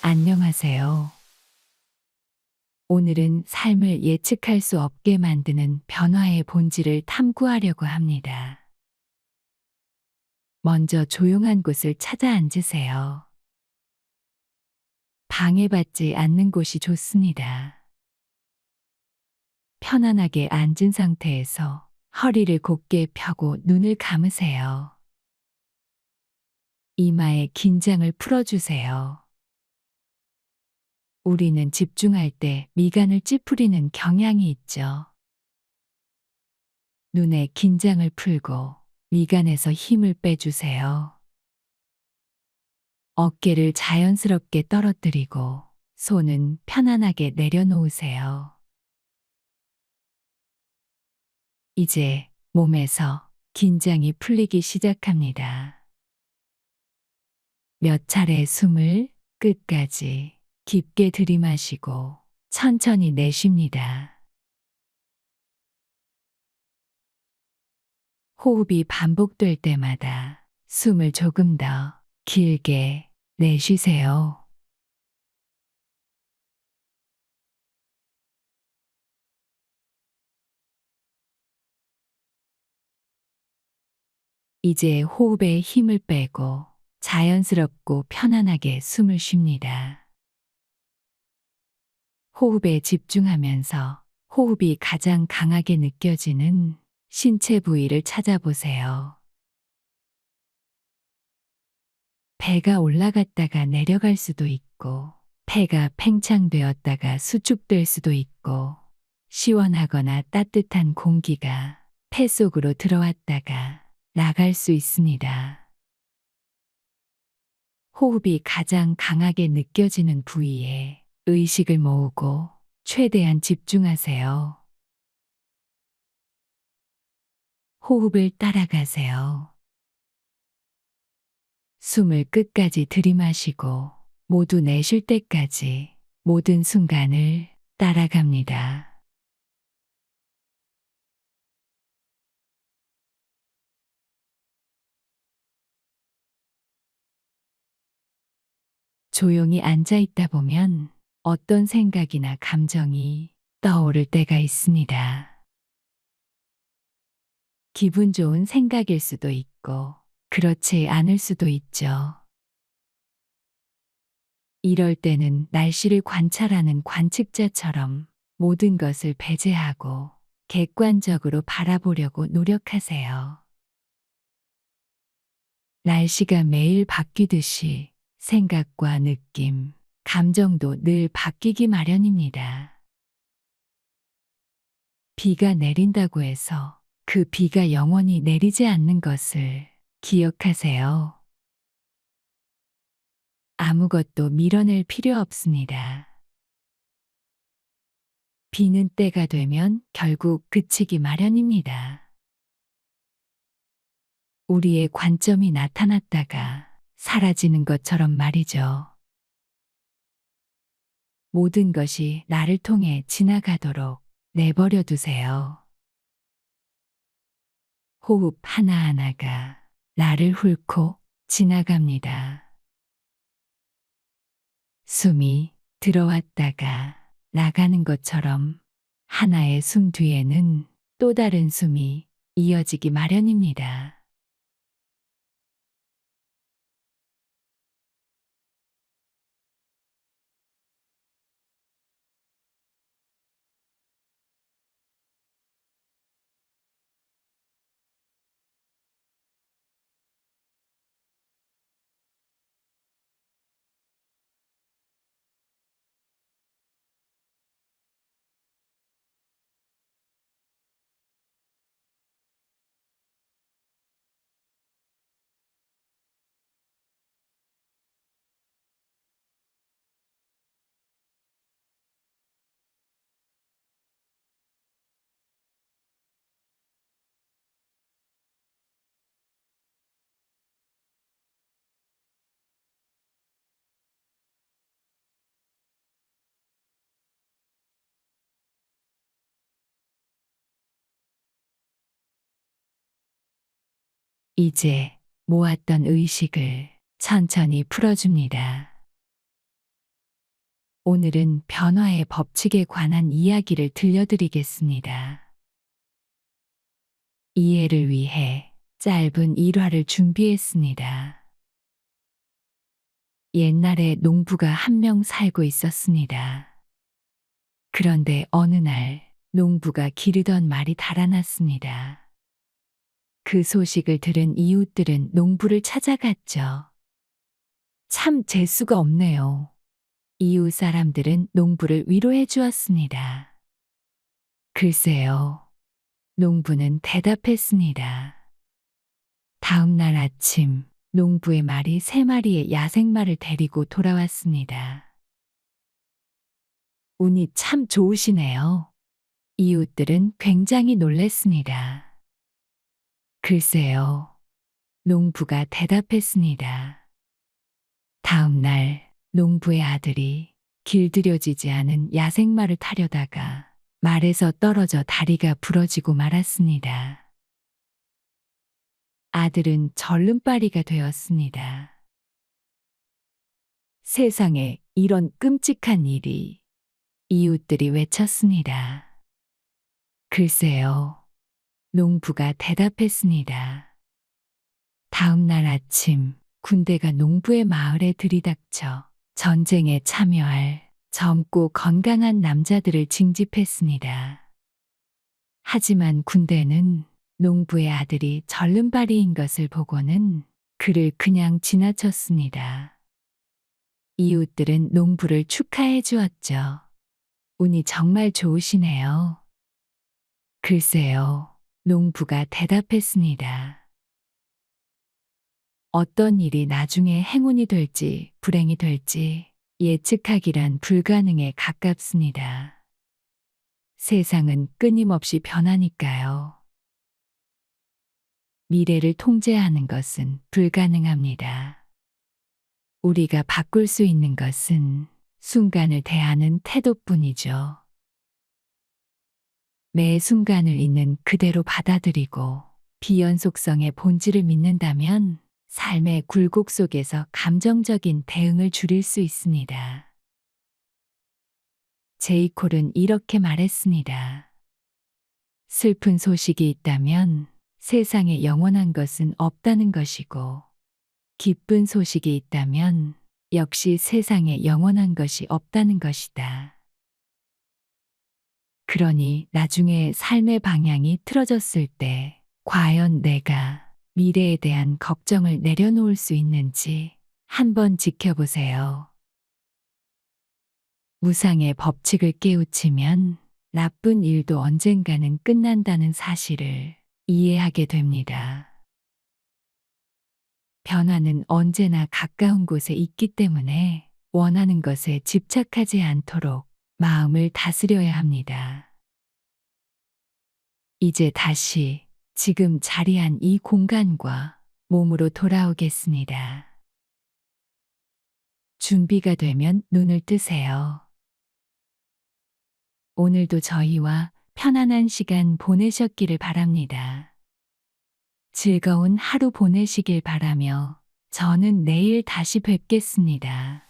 안녕하세요. 오늘은 삶을 예측할 수 없게 만드는 변화의 본질을 탐구하려고 합니다. 먼저 조용한 곳을 찾아 앉으세요. 방해받지 않는 곳이 좋습니다. 편안하게 앉은 상태에서 허리를 곧게 펴고 눈을 감으세요. 이마에 긴장을 풀어주세요. 우리는 집중할 때 미간을 찌푸리는 경향이 있죠. 눈에 긴장을 풀고 미간에서 힘을 빼주세요. 어깨를 자연스럽게 떨어뜨리고 손은 편안하게 내려놓으세요. 이제 몸에서 긴장이 풀리기 시작합니다. 몇 차례 숨을 끝까지 깊게 들이마시고 천천히 내쉽니다. 호흡이 반복될 때마다 숨을 조금 더 길게 내쉬세요. 이제 호흡에 힘을 빼고 자연스럽고 편안하게 숨을 쉽니다. 호흡에 집중하면서 호흡이 가장 강하게 느껴지는 신체 부위를 찾아보세요. 배가 올라갔다가 내려갈 수도 있고, 폐가 팽창되었다가 수축될 수도 있고, 시원하거나 따뜻한 공기가 폐 속으로 들어왔다가 나갈 수 있습니다. 호흡이 가장 강하게 느껴지는 부위에 의식을 모으고 최대한 집중하세요. 호흡을 따라가세요. 숨을 끝까지 들이마시고 모두 내쉴 때까지 모든 순간을 따라갑니다. 조용히 앉아 있다 보면 어떤 생각이나 감정이 떠오를 때가 있습니다. 기분 좋은 생각일 수도 있고, 그렇지 않을 수도 있죠. 이럴 때는 날씨를 관찰하는 관측자처럼 모든 것을 배제하고 객관적으로 바라보려고 노력하세요. 날씨가 매일 바뀌듯이 생각과 느낌, 감정도 늘 바뀌기 마련입니다. 비가 내린다고 해서 그 비가 영원히 내리지 않는 것을 기억하세요. 아무것도 밀어낼 필요 없습니다. 비는 때가 되면 결국 그치기 마련입니다. 우리의 관점이 나타났다가 사라지는 것처럼 말이죠. 모든 것이 나를 통해 지나가도록 내버려 두세요. 호흡 하나하나가 나를 훑고 지나갑니다. 숨이 들어왔다가 나가는 것처럼 하나의 숨 뒤에는 또 다른 숨이 이어지기 마련입니다. 이제 모았던 의식을 천천히 풀어줍니다. 오늘은 변화의 법칙에 관한 이야기를 들려드리겠습니다. 이해를 위해 짧은 일화를 준비했습니다. 옛날에 농부가 한 명 살고 있었습니다. 그런데 어느 날 농부가 기르던 말이 달아났습니다. 그 소식을 들은 이웃들은 농부를 찾아갔죠. 참 재수가 없네요. 이웃 사람들은 농부를 위로해 주었습니다. 글쎄요. 농부는 대답했습니다. 다음 날 아침, 농부의 말이 3마리의 야생마를 데리고 돌아왔습니다. 운이 참 좋으시네요. 이웃들은 굉장히 놀랬습니다. 글쎄요. 농부가 대답했습니다. 다음 날, 농부의 아들이 길들여지지 않은 야생마를 타려다가 말에서 떨어져 다리가 부러지고 말았습니다. 아들은 절름발이가 되었습니다. 세상에 이런 끔찍한 일이, 이웃들이 외쳤습니다. 글쎄요. 농부가 대답했습니다. 다음 날 아침, 군대가 농부의 마을에 들이닥쳐 전쟁에 참여할 젊고 건강한 남자들을 징집했습니다. 하지만 군대는 농부의 아들이 절름발이인 것을 보고는 그를 그냥 지나쳤습니다. 이웃들은 농부를 축하해 주었죠. 운이 정말 좋으시네요. 글쎄요. 농부가 대답했습니다. 어떤 일이 나중에 행운이 될지 불행이 될지 예측하기란 불가능에 가깝습니다. 세상은 끊임없이 변하니까요. 미래를 통제하는 것은 불가능합니다. 우리가 바꿀 수 있는 것은 순간을 대하는 태도뿐이죠. 매 순간을 있는 그대로 받아들이고 비연속성의 본질을 믿는다면 삶의 굴곡 속에서 감정적인 대응을 줄일 수 있습니다. 제이콜은 이렇게 말했습니다. 슬픈 소식이 있다면 세상에 영원한 것은 없다는 것이고, 기쁜 소식이 있다면 역시 세상에 영원한 것이 없다는 것이다. 그러니 나중에 삶의 방향이 틀어졌을 때 과연 내가 미래에 대한 걱정을 내려놓을 수 있는지 한번 지켜보세요. 무상의 법칙을 깨우치면 나쁜 일도 언젠가는 끝난다는 사실을 이해하게 됩니다. 변화는 언제나 가까운 곳에 있기 때문에 원하는 것에 집착하지 않도록 마음을 다스려야 합니다. 이제 다시 지금 자리한 이 공간과 몸으로 돌아오겠습니다. 준비가 되면 눈을 뜨세요. 오늘도 저희와 편안한 시간 보내셨기를 바랍니다. 즐거운 하루 보내시길 바라며 저는 내일 다시 뵙겠습니다.